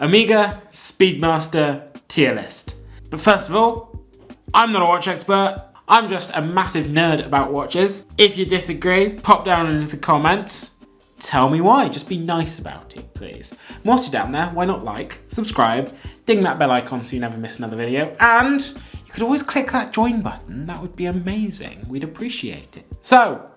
Omega Speedmaster tier list. But first of all, I'm not a watch expert. I'm just a massive nerd about watches. If you disagree, pop down into the comments. Tell me why. Just be nice about it, please. And whilst you're down there, why not like, subscribe, ding that bell icon so you never miss another video, and you could always click that join button. That would be amazing. We'd appreciate it. So,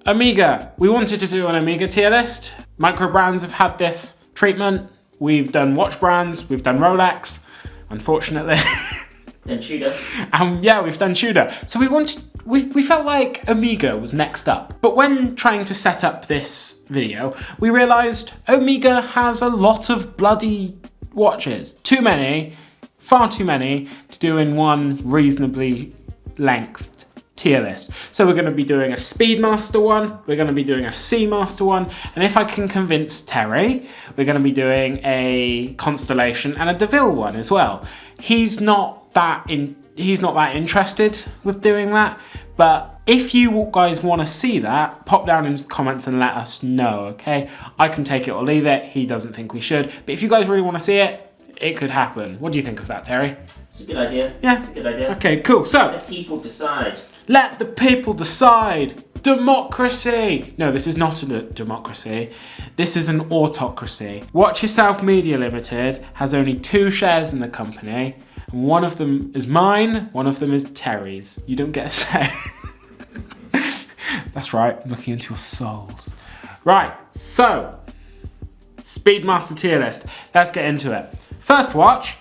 Omega. We wanted to do an Omega tier list. Micro brands have had this treatment. We've done watch brands. We've done Rolex, unfortunately. Then Tudor. Yeah, we've done Tudor. So we felt like Omega was next up. But when trying to set up this video, we realised Omega has a lot of bloody watches. Too many, far too many to do in one reasonably lengthed tier list. So we're going to be doing a Speedmaster one, we're going to be doing a Seamaster one, and if I can convince Terry, we're going to be doing a Constellation and a DeVille one as well. He's not that interested with doing that, but if you guys want to see that, pop down into the comments and let us know, okay? I can take it or leave it. He doesn't think we should, but if you guys really want to see it, it could happen. What do you think of that, Terry? It's a good idea. Yeah? It's a good idea. Okay, cool. So, let the people decide. Let the people decide. Democracy. No, this is not a democracy. This is an autocracy. Watch Yourself Media Limited has only 2 shares in the company. And one of them is mine, one of them is Terry's. You don't get a say. That's right, I'm looking into your souls. Right, so, Speedmaster tier list. Let's get into it. First watch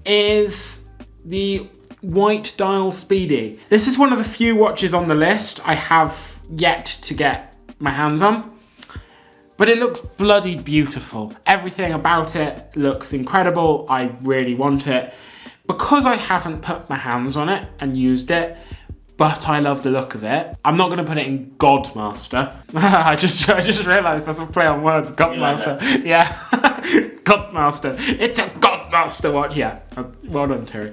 is the White Dial Speedy. This is one of the few watches on the list I have yet to get my hands on, but it looks bloody beautiful. Everything about it looks incredible. I really want it. Because I haven't put my hands on it and used it, but I love the look of it, I'm not going to put it in Godmaster. I just realised that's a play on words, Godmaster. Like yeah, Godmaster. It's a Godmaster watch. Yeah, well done, Terry.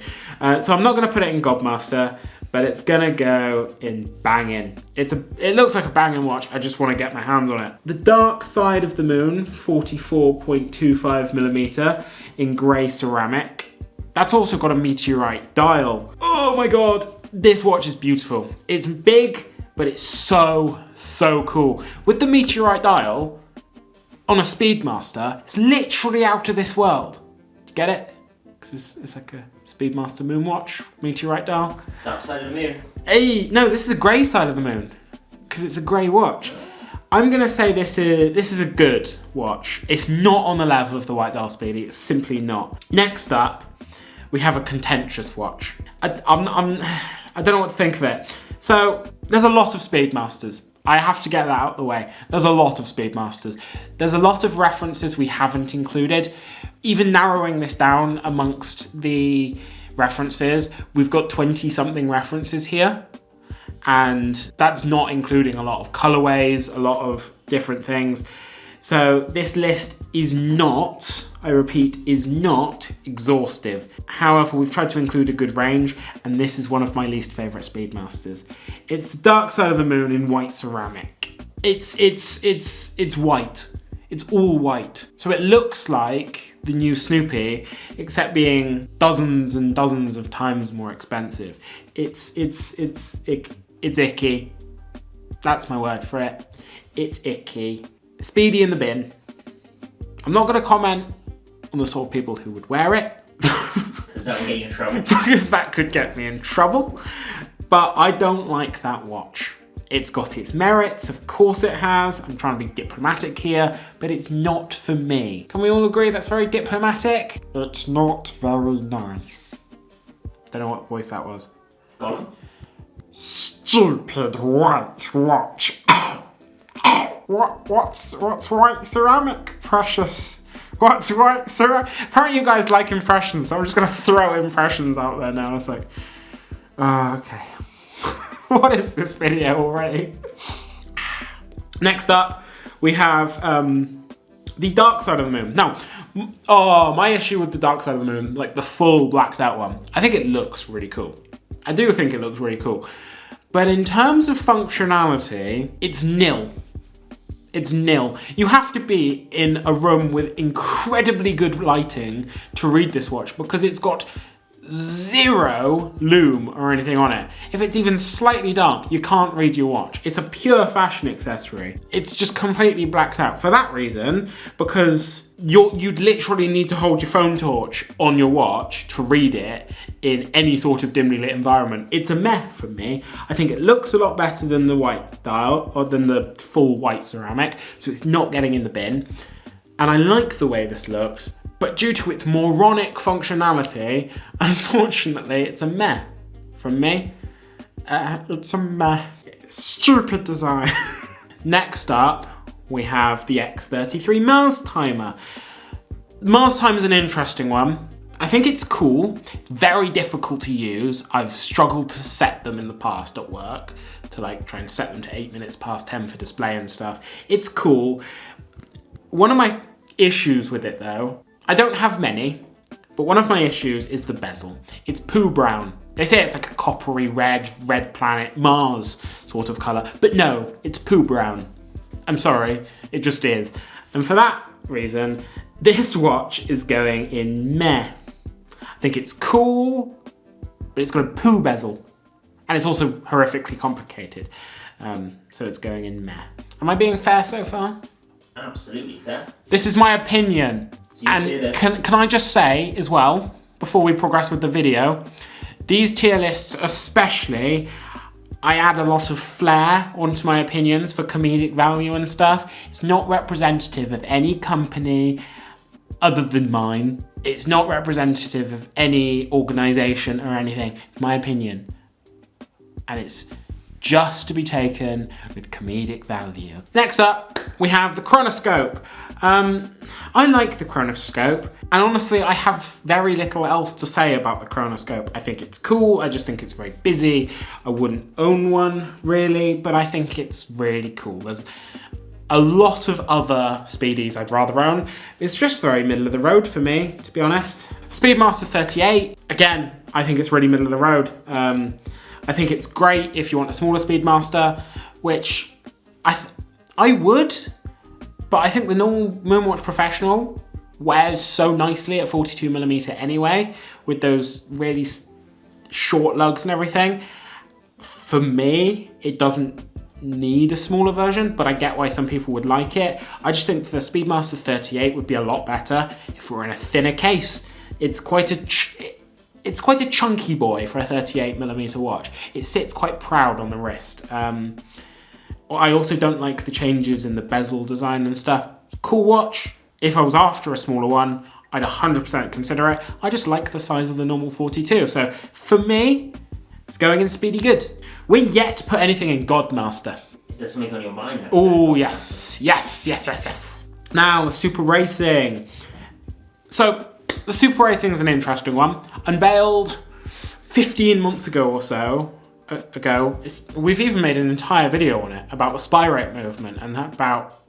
So I'm not going to put it in Godmaster, but it's going to go in banging. It looks like a banging watch. I just want to get my hands on it. The Dark Side of the Moon, 44.25mm in grey ceramic. That's also got a meteorite dial. Oh my God, this watch is beautiful. It's big, but it's so cool. With the meteorite dial on a Speedmaster, it's literally out of this world. Do you get it? Because it's like a Speedmaster moonwatch, meteorite dial. Dark Side of the Moon. Hey, no, this is a grey side of the moon because it's a grey watch. I'm gonna say this is a good watch. It's not on the level of the White Dial Speedy. It's simply not. Next up, we have a contentious watch. I don't know what to think of it. So there's a lot of Speedmasters. I have to get that out of the way. There's a lot of Speedmasters. There's a lot of references we haven't included. Even narrowing this down amongst the references, we've got 20-something references here. And that's not including a lot of colorways, a lot of different things. So this list is not, I repeat, is not exhaustive. However, we've tried to include a good range, and this is one of my least favorite Speedmasters. It's the Dark Side of the Moon in white ceramic. It's white. It's all white. So it looks like the new Snoopy, except being dozens and dozens of times more expensive. It's icky. That's my word for it. It's icky. Speedy in the bin. I'm not going to comment on the sort of people who would wear it. Because that would get you in trouble. Because that could get me in trouble. But I don't like that watch. It's got its merits, of course it has. I'm trying to be diplomatic here, but it's not for me. Can we all agree that's very diplomatic? It's not very nice. Don't know what voice that was. Gollum? Stupid white watch. What's white ceramic, precious? What's white ceramic? Apparently you guys like impressions, so I'm just gonna throw impressions out there now. It's like, okay. What is this video already? Next up, we have the Dark Side of the Moon. Now, my issue with the Dark Side of the Moon, like the full blacked out one, I think it looks really cool. I do think it looks really cool. But in terms of functionality, it's nil. It's nil. You have to be in a room with incredibly good lighting to read this watch because it's got zero lume or anything on it. If it's even slightly dark, you can't read your watch. It's a pure fashion accessory. It's just completely blacked out for that reason, because you'd literally need to hold your phone torch on your watch to read it in any sort of dimly lit environment. It's a meh for me. I think it looks a lot better than the white dial or than the full white ceramic, so it's not getting in the bin. And I like the way this looks, but due to its moronic functionality, unfortunately, it's a meh from me. It's a meh. Stupid design. Next up, we have the X33 Mars Timer. Mars Timer is an interesting one. I think it's cool. It's very difficult to use. I've struggled to set them in the past at work, to like try and set them to 8 minutes past 10 for display and stuff. It's cool. One of my issues with it though, I don't have many, but one of my issues is the bezel. It's poo brown. They say it's like a coppery red planet Mars sort of colour, but no, it's poo brown. I'm sorry, it just is. And for that reason, this watch is going in meh. I think it's cool, but it's got a poo bezel. And it's also horrifically complicated. So it's going in meh. Am I being fair so far? Absolutely fair. This is my opinion. And can I just say as well, before we progress with the video, these tier lists especially, I add a lot of flair onto my opinions for comedic value and stuff. It's not representative of any company other than mine. It's not representative of any organisation or anything. It's my opinion. And it's just to be taken with comedic value. Next up, we have the chronoscope. I like the chronoscope, and honestly, I have very little else to say about the chronoscope. I think it's cool, I just think it's very busy. I wouldn't own one, really, but I think it's really cool. There's a lot of other Speedies I'd rather own. It's just very middle of the road for me, to be honest. Speedmaster 38, again, I think it's really middle of the road. I think it's great if you want a smaller Speedmaster, which I would, but I think the normal Moonwatch Professional wears so nicely at 42mm anyway, with those really short lugs and everything. For me, it doesn't need a smaller version, but I get why some people would like it. I just think the Speedmaster 38 would be a lot better if we were in a thinner case. It's quite a chunky boy for a 38mm watch. It sits quite proud on the wrist. I also don't like the changes in the bezel design and stuff. Cool watch. If I was after a smaller one, I'd 100% consider it. I just like the size of the normal 42. So for me, it's going in Speedy Good. We're yet to put anything in Godmaster. Is there something on your mind? Oh, yes. Yes. Now, the Super Racing. So, the Super Racing is an interesting one. Unveiled 15 months ago or so. We've even made an entire video on it about the spy rate movement and about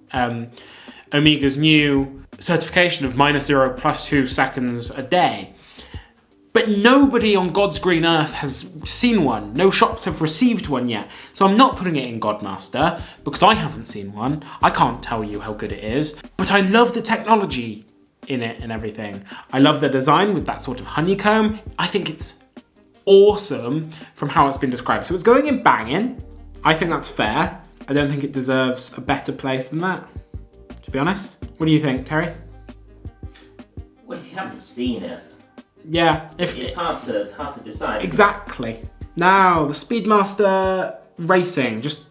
Omega's new certification of -0 + 2 seconds a day. But nobody on God's green earth has seen one. No shops have received one yet. So I'm not putting it in Godmaster because I haven't seen one. I can't tell you how good it is. But I love the technology in it and everything. I love the design with that sort of honeycomb. I think it's awesome from how it's been described. So it's going in banging. I think that's fair. I don't think it deserves a better place than that, to be honest. What do you think, Terry? Well, if you haven't seen it, yeah, it's hard to decide. Exactly. Now, the Speedmaster Racing, just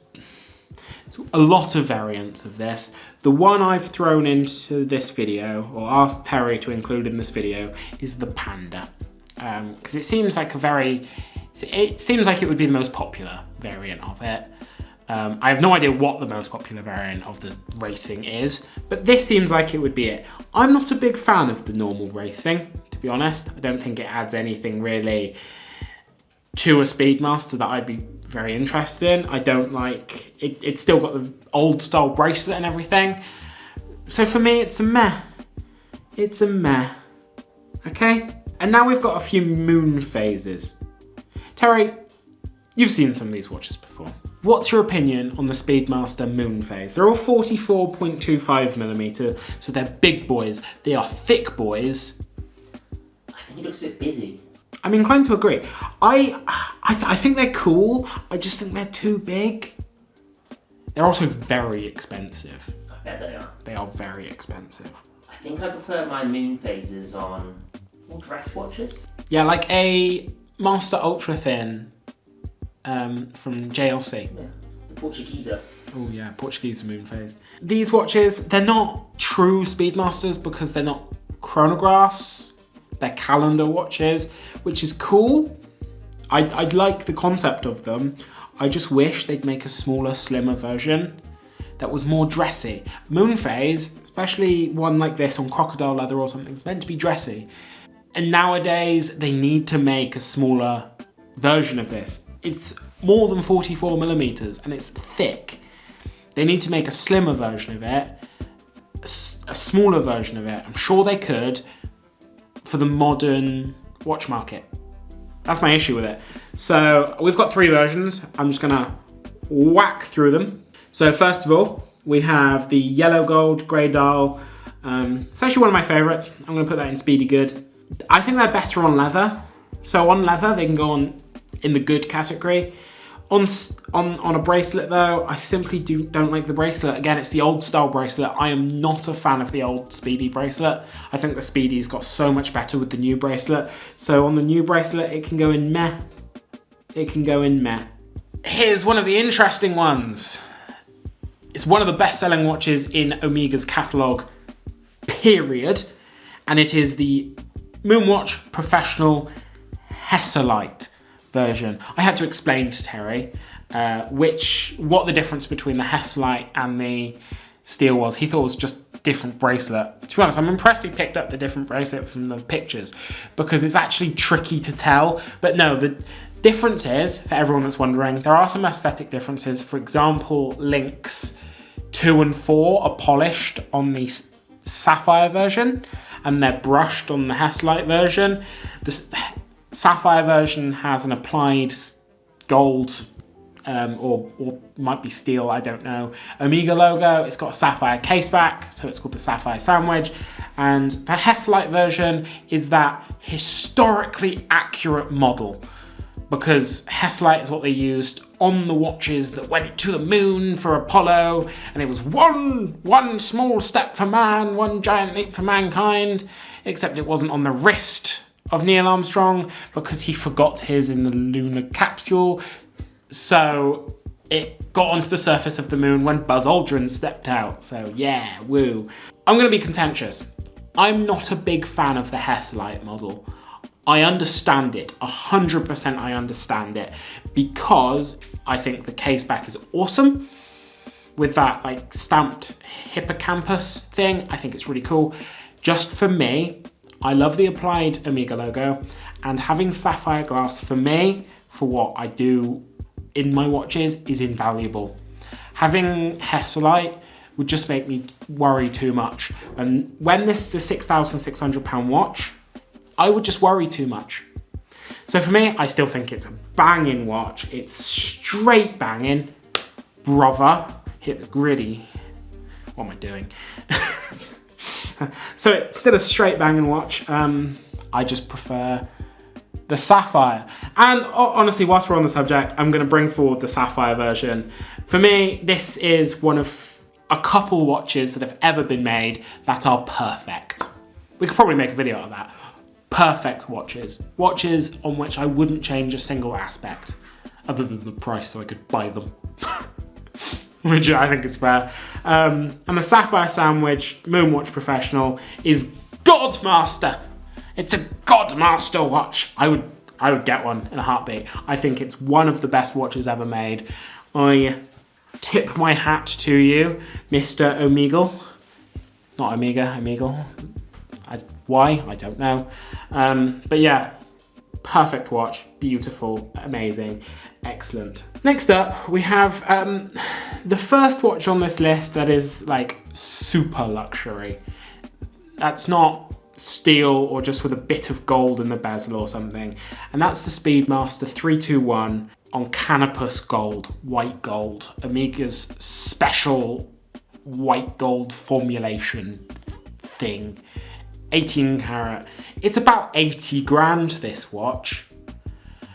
a lot of variants of this. The one I've thrown into this video, or asked Terry to include in this video, is the Panda. Because it seems like it would be the most popular variant of it. I have no idea what the most popular variant of the racing is, but this seems like it would be it. I'm not a big fan of the normal racing, to be honest. I don't think it adds anything really to a Speedmaster that I'd be very interested in. I don't like it. It's still got the old style bracelet and everything. So for me, it's a meh. It's a meh. Okay? And now we've got a few moon phases. Terry, you've seen some of these watches before. What's your opinion on the Speedmaster moon phase? They're all 44.25mm, so they're big boys. They are thick boys. I think it looks a bit busy. I'm inclined to agree. I think they're cool. I just think they're too big. They're also very expensive. I bet they are. They are very expensive. I think I prefer my moon phases on dress watches. Yeah, like a Master Ultra Thin from JLC. Yeah, the Portuguesa. Oh yeah, Portuguese moon phase. These watches, they're not true Speedmasters because they're not chronographs. They're calendar watches, which is cool. I like the concept of them. I just wish they'd make a smaller, slimmer version that was more dressy. Moon phase, especially one like this on crocodile leather or something, is meant to be dressy. And nowadays, they need to make a smaller version of this. It's more than 44mm and it's thick. They need to make a slimmer version of it, a smaller version of it. I'm sure they could for the modern watch market. That's my issue with it. So we've got 3 versions. I'm just gonna whack through them. So first of all, we have the yellow gold grey dial. It's actually one of my favorites. I'm gonna put that in Speedy Good. I think they're better on leather. So on leather, they can go on in the good category. On a bracelet though, I simply don't like the bracelet. Again, it's the old style bracelet. I am not a fan of the old Speedy bracelet. I think the Speedy's got so much better with the new bracelet. So on the new bracelet, it can go in meh. It can go in meh. Here's one of the interesting ones. It's one of the best-selling watches in Omega's catalogue, period. And it is the Moonwatch Professional Hesselite version. I had to explain to Terry what the difference between the Hesselite and the steel was. He thought it was just different bracelet. To be honest, I'm impressed he picked up the different bracelet from the pictures because it's actually tricky to tell. But no, the difference is, for everyone that's wondering, there are some aesthetic differences. For example, links 2 and 4 are polished on the sapphire version and they're brushed on the Hesselite version. The sapphire version has an applied gold or might be steel, I don't know, Omega logo. It's got a sapphire case back, so it's called the Sapphire Sandwich. And the Hesselite version is that historically accurate model because Hesselite is what they used on the watches that went to the moon for Apollo, and it was one small step for man, one giant leap for mankind, except it wasn't on the wrist of Neil Armstrong because he forgot his in the lunar capsule. So it got onto the surface of the moon when Buzz Aldrin stepped out. So yeah, woo. I'm gonna be contentious. I'm not a big fan of the Hesselite model. I understand it, 100% I understand it, because I think the case back is awesome. With that like stamped hippocampus thing, I think it's really cool. Just for me, I love the applied Omega logo, and having sapphire glass for me, for what I do in my watches, is invaluable. Having Hesselite would just make me worry too much. And when this is a £6,600 watch, I would just worry too much. So for me, I still think it's a banging watch. It's straight banging. Brother, hit the gritty. What am I doing? So it's still a straight banging watch. I just prefer the sapphire. And honestly, whilst we're on the subject, I'm gonna bring forward the sapphire version. For me, this is one of a couple watches that have ever been made that are perfect. We could probably make a video out of that. Perfect watches. Watches on which I wouldn't change a single aspect other than the price so I could buy them. Which I think is fair. And the Sapphire Sandwich Moonwatch Professional is Godmaster. It's a Godmaster watch. I would get one in a heartbeat. I think it's one of the best watches ever made. I tip my hat to you, Mr. Omegle. Not Omega, Omegle. Why? I don't know. But yeah, perfect watch, beautiful, amazing, excellent. Next up, we have the first watch on this list that is like super luxury. That's not steel or just with a bit of gold in the bezel or something. And that's the Speedmaster 321 on canopus gold, white gold, Omega's special white gold formulation thing. 18 carat. It's about 80 grand, this watch.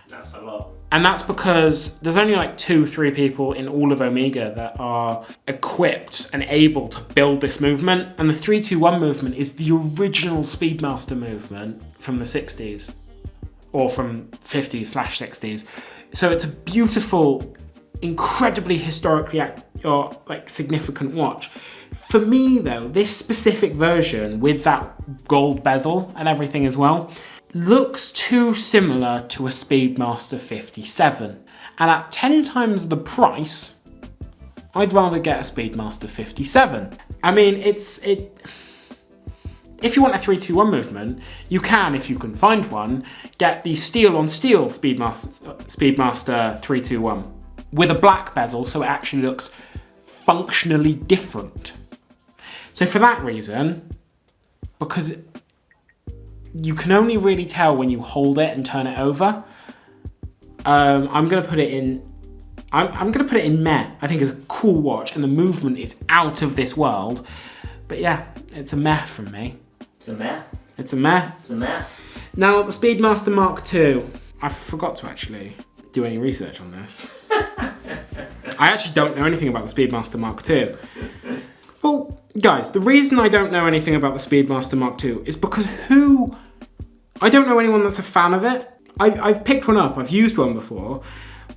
That's a lot. And that's because there's only like 2-3 people in all of Omega that are equipped and able to build this movement. And the 3-2-1 movement is the original Speedmaster movement from the 60s or from 50s/60s. So it's a beautiful, incredibly historically significant watch. For me though, this specific version with that gold bezel and everything as well, looks too similar to a Speedmaster 57. And at 10 times the price, I'd rather get a Speedmaster 57. I mean, if you want a 3-2-1 movement, you can, if you can find one, get the steel on steel Speedmaster 3-2-1 with a black bezel, so it actually looks functionally different. So for that reason, because you can only really tell when you hold it and turn it over, I'm gonna put it in. I'm gonna put it in meh. I think it's a cool watch, and the movement is out of this world. But yeah, it's a meh from me. It's a meh. It's a meh. It's a meh. Now the Speedmaster Mark II. I forgot to actually do any research on this. I actually don't know anything about the Speedmaster Mark II. Well, guys, the reason I don't know anything about the Speedmaster Mark II is because I don't know anyone that's a fan of it. I've picked one up, I've used one before,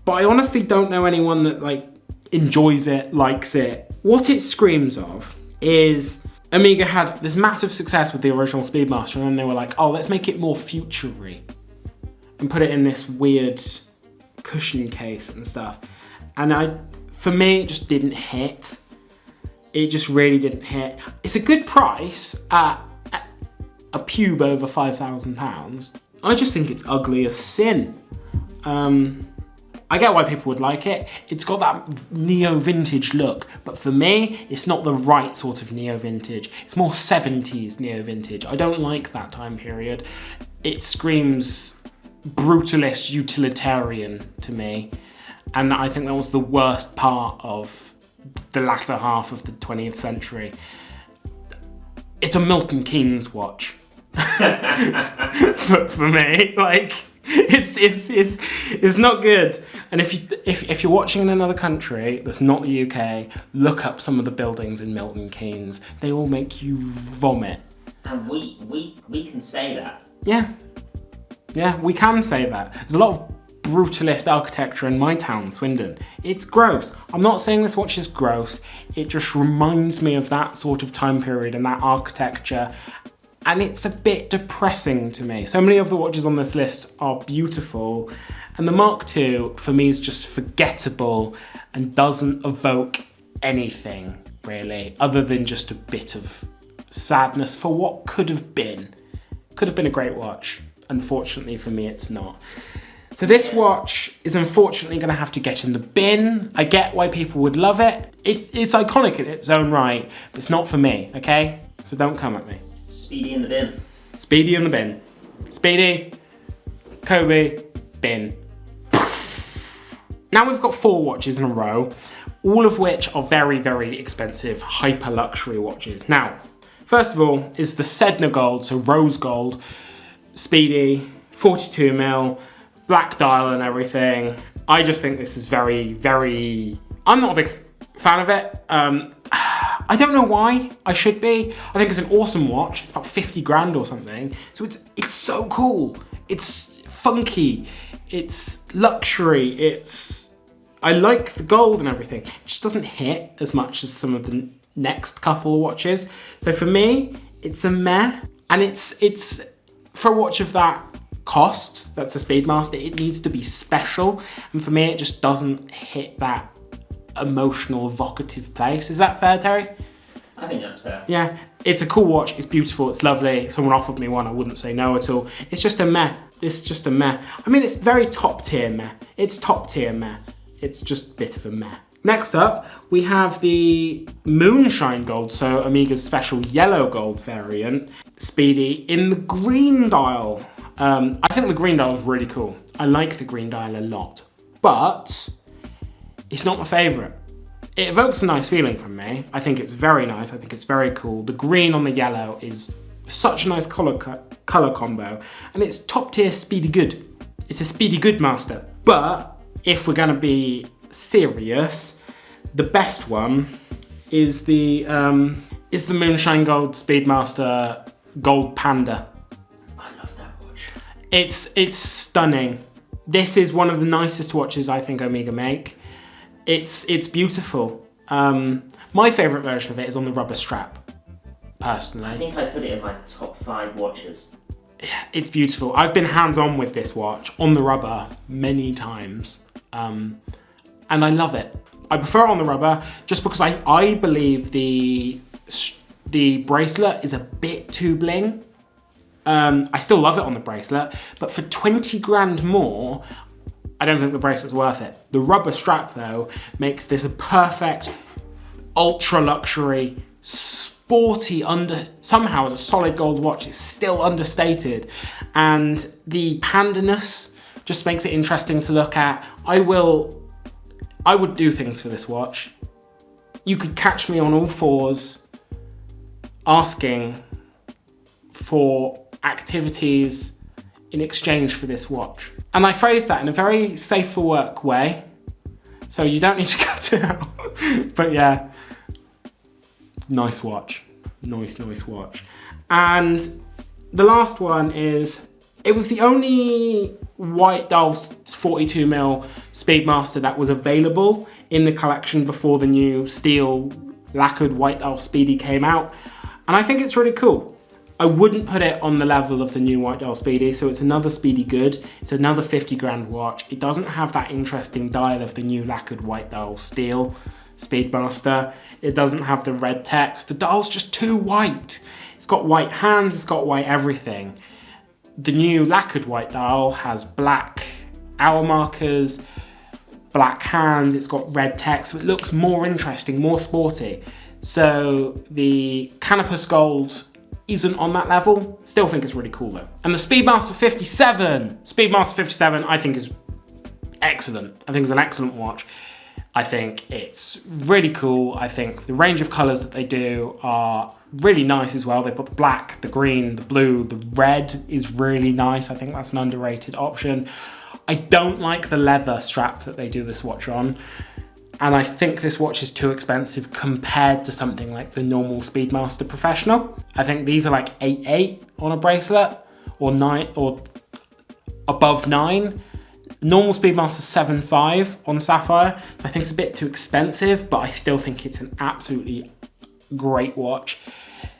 but I honestly don't know anyone that enjoys it, likes it. What it screams of is Omega had this massive success with the original Speedmaster, and then they were like, oh, let's make it more future-y and put it in this weird cushion case and stuff. And for me, it just didn't hit. It just really didn't hit. It's a good price at a pube over £5,000. I just think it's ugly as sin. I get why people would like it. It's got that neo-vintage look, but for me, it's not the right sort of neo-vintage. It's more 70s neo-vintage. I don't like that time period. It screams brutalist utilitarian to me, and I think that was the worst part of the latter half of the 20th century. It's a Milton Keynes watch. for me, it's not good. And if you're watching in another country that's not the UK, look up some of the buildings in Milton Keynes. They all make you vomit. And we can say that. Yeah, we can say that. There's a lot of brutalist architecture in my town, Swindon. It's gross. I'm not saying this watch is gross. It just reminds me of that sort of time period and that architecture. And it's a bit depressing to me. So many of the watches on this list are beautiful, and the Mark II for me is just forgettable and doesn't evoke anything really, other than just a bit of sadness for what could have been. Could have been a great watch. Unfortunately for me, it's not. So this watch is unfortunately going to have to get in the bin. I get why people would love it. It's iconic in its own right, but it's not for me, okay? So don't come at me. Speedy in the bin. Speedy in the bin. Speedy, Kobe, bin. Now we've got 4 watches in a row, all of which are very, very expensive, hyper luxury watches. Now, first of all is the Sedna Gold, so rose gold, Speedy, 42 mil, black dial and everything. I just think this is very, very... I'm not a big fan of it. I don't know why I should be. I think it's an awesome watch. It's about 50 grand or something. So it's so cool. It's funky. It's luxury. I like the gold and everything. It just doesn't hit as much as some of the next couple of watches. So for me, it's a meh. And it's for a watch of that cost, that's a Speedmaster, it needs to be special. And for me, it just doesn't hit that emotional, evocative place. Is that fair, Terry? I think that's fair. Yeah, it's a cool watch, it's beautiful, it's lovely. If someone offered me one, I wouldn't say no at all. It's just a meh. It's just a meh. I mean, it's very top tier meh. It's top tier meh. It's just a bit of a meh. Next up, we have the Moonshine Gold, so Omega's special yellow gold variant, Speedy, in the green dial. I think the green dial is really cool. I like the green dial a lot. but it's not my favourite. It evokes a nice feeling from me. I think it's very nice. I think it's very cool. The green on the yellow is such a nice colour combo, and it's top tier speedy good. It's a speedy good master. But if we're gonna be serious, the best one is the Moonshine Gold Speedmaster Gold Panda. I love that watch. It's stunning. This is one of the nicest watches I think Omega make. It's beautiful. My favourite version of it is on the rubber strap, personally. I think I put it in my top 5 watches. It's beautiful. I've been hands-on with this watch on the rubber many times, and I love it. I prefer it on the rubber just because I believe the bracelet is a bit too bling. I still love it on the bracelet, but for 20 grand more, I don't think the bracelet's worth it. The rubber strap, though, makes this a perfect, ultra luxury, sporty, somehow as a solid gold watch, it's still understated. And the pandaness just makes it interesting to look at. I would do things for this watch. You could catch me on all fours asking for activities in exchange for this watch. And I phrase that in a very safe for work way, so you don't need to cut it out. But yeah, nice watch. Nice watch. And the last one is, it was the only white dial 42mm Speedmaster that was available in the collection before the new steel lacquered white dial Speedy came out. And I think it's really cool. I wouldn't put it on the level of the new white dial Speedy, so it's another Speedy good. It's another 50 grand watch. It doesn't have that interesting dial of the new lacquered white dial steel Speedmaster. It doesn't have the red text. The dial's just too white. It's got white hands, it's got white everything. The new lacquered white dial has black hour markers, black hands, it's got red text, so it looks more interesting, more sporty. So the Canopus Gold isn't on that level. Still think it's really cool though. And the Speedmaster 57, I think is excellent. I think it's an excellent watch. I think it's really cool. I think the range of colors that they do are really nice as well. They've got the black, the green, the blue, the red is really nice. I think that's an underrated option. I don't like the leather strap that they do this watch on. And I think this watch is too expensive compared to something like the normal Speedmaster Professional. I think these are like 8.8 on a bracelet, or 9, or above 9. Normal Speedmaster 7.5 on Sapphire. So I think it's a bit too expensive, but I still think it's an absolutely great watch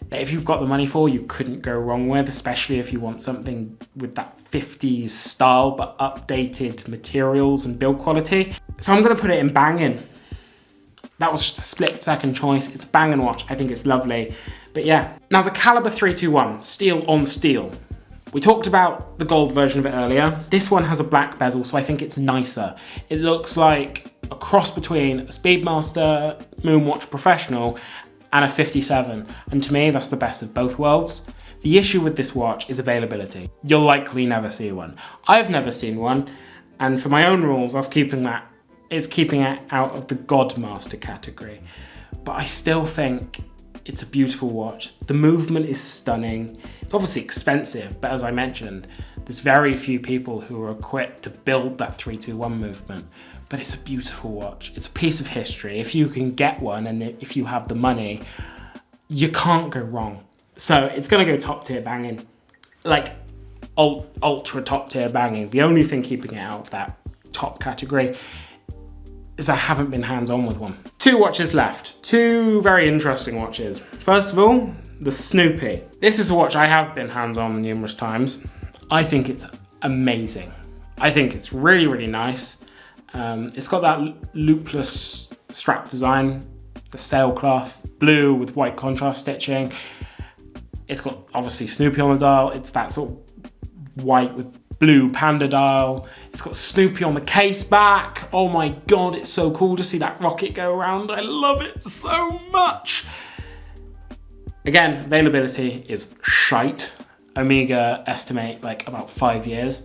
that if you've got the money for, you couldn't go wrong with, especially if you want something with that 50s style, but updated materials and build quality. So I'm gonna put it in banging. That was just a split second choice. It's a banging watch. I think it's lovely. But yeah. Now the Caliber 321, steel on steel. We talked about the gold version of it earlier. This one has a black bezel, so I think it's nicer. It looks like a cross between a Speedmaster Moonwatch Professional and a 57. And to me, that's the best of both worlds. The issue with this watch is availability. You'll likely never see one. I've never seen one, and for my own rules, I was keeping it out of the Godmaster category. But I still think it's a beautiful watch. The movement is stunning. It's obviously expensive, but as I mentioned, there's very few people who are equipped to build that 321 movement. But it's a beautiful watch. It's a piece of history. If you can get one, and if you have the money, you can't go wrong. So it's gonna go top tier banging, like ultra top tier banging. The only thing keeping it out of that top category is I haven't been hands-on with one. 2 watches left. 2 very interesting watches. First of all, the Snoopy. This is a watch I have been hands-on numerous times. I think it's amazing. I think it's really, really nice. It's got that loopless strap design, the sailcloth, blue with white contrast stitching. It's got obviously Snoopy on the dial. It's that sort of white with blue panda dial. It's got Snoopy on the case back. Oh my God, it's so cool to see that rocket go around. I love it so much. Again, availability is shite. Omega estimate like about 5 years.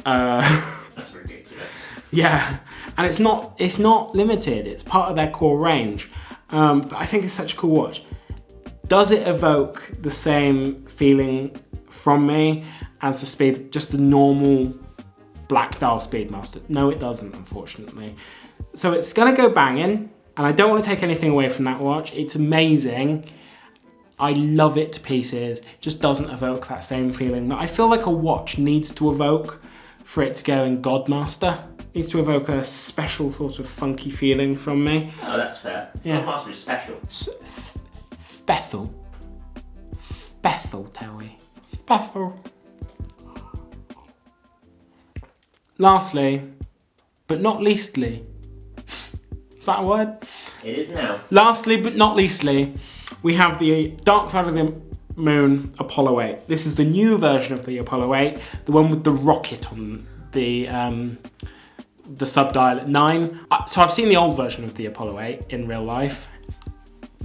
That's ridiculous. ridiculous. Yeah, and it's not limited. It's part of their core range. But I think it's such a cool watch. Does it evoke the same feeling from me as just the normal black dial Speedmaster? No, it doesn't, unfortunately. So it's gonna go banging, and I don't want to take anything away from that watch. It's amazing. I love it to pieces. It just doesn't evoke that same feeling that I feel like a watch needs to evoke for it to go in Godmaster. It needs to evoke a special sort of funky feeling from me. Oh, that's fair. Yeah. Godmaster is special. Special, Terry. Special. Lastly, but not leastly. Is that a word? It is now. Lastly, but not leastly, we have the Dark Side of the Moon Apollo 8. This is the new version of the Apollo 8, the one with the rocket on the subdial at 9. So I've seen the old version of the Apollo 8 in real life.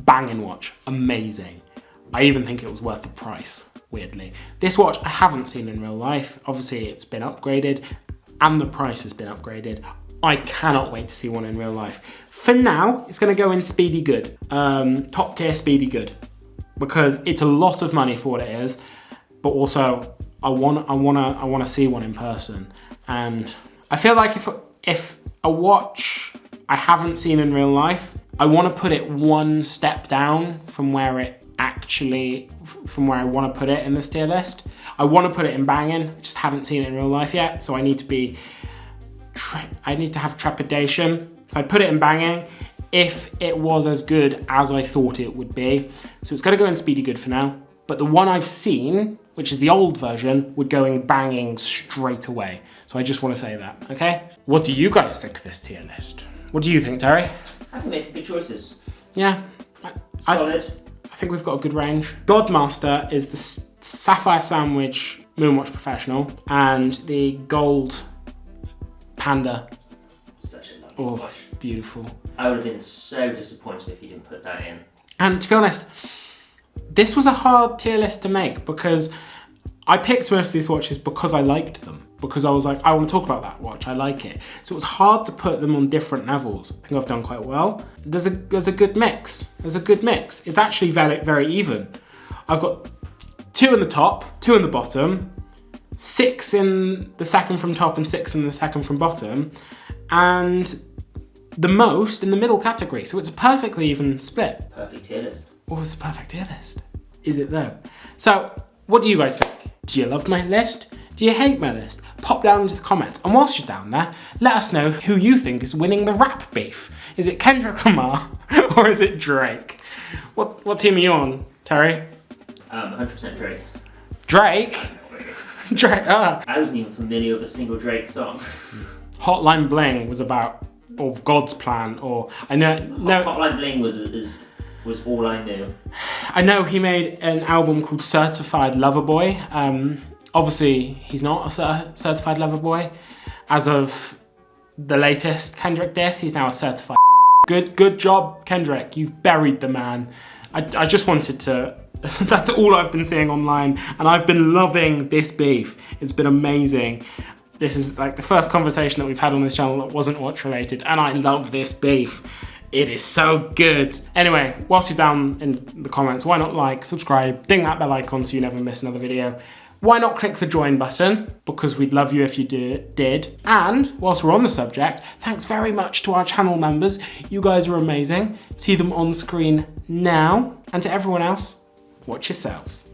Banging watch, amazing. I even think it was worth the price, weirdly. This watch I haven't seen in real life. Obviously it's been upgraded and the price has been upgraded. I cannot wait to see one in real life. For now, it's gonna go in Speedy Good, top tier Speedy Good, because it's a lot of money for what it is, but also I wanna see one in person. And I feel like if a watch I haven't seen in real life, I want to put it one step down from where I want to put it in this tier list. I want to put it in banging, I just haven't seen it in real life yet, so I need to have trepidation. So I'd put it in banging if it was as good as I thought it would be. So it's going to go in Speedy Good for now, but the one I've seen, which is the old version, would go in banging straight away. So I just want to say that, okay? What do you guys think of this tier list? What do you think, Terry? I think made some good choices. Yeah. Solid. I think we've got a good range. Godmaster is the Sapphire Sandwich Moonwatch Professional and the Gold Panda. Such a lovely watch. Beautiful. I would have been so disappointed if you didn't put that in. And to be honest, this was a hard tier list to make because I picked most of these watches because I liked them. Because I was like, I want to talk about that watch, I like it. So it was hard to put them on different levels. I think I've done quite well. There's a good mix. There's a good mix. It's actually very, very even. I've got 2 in the top, 2 in the bottom, 6 in the second from top and 6 in the second from bottom, and the most in the middle category. So it's a perfectly even split. Perfect tier list. What was the perfect tier list? Is it though? So what do you guys think? Do you love my list? Do you hate my list? Pop down into the comments, and whilst you're down there, let us know who you think is winning the rap beef. Is it Kendrick Lamar or is it Drake? What team are you on, Terry? 100% Drake. Drake? Drake, I wasn't even familiar with a single Drake song. Hotline Bling was about, or God's Plan, or I know. No, Hotline Bling was all I knew. I know he made an album called Certified Lover Boy. Obviously, he's not a certified lover boy. As of the latest Kendrick diss, he's now a certified. Good job, Kendrick. You've buried the man. I just wanted to. That's all I've been seeing online, and I've been loving this beef. It's been amazing. This is like the first conversation that we've had on this channel that wasn't watch related, and I love this beef. It is so good. Anyway, whilst you're down in the comments, why not like, subscribe, ding that bell icon so you never miss another video. Why not click the join button? Because we'd love you if you did. And whilst we're on the subject, thanks very much to our channel members. You guys are amazing. See them on screen now. And to everyone else, watch yourselves.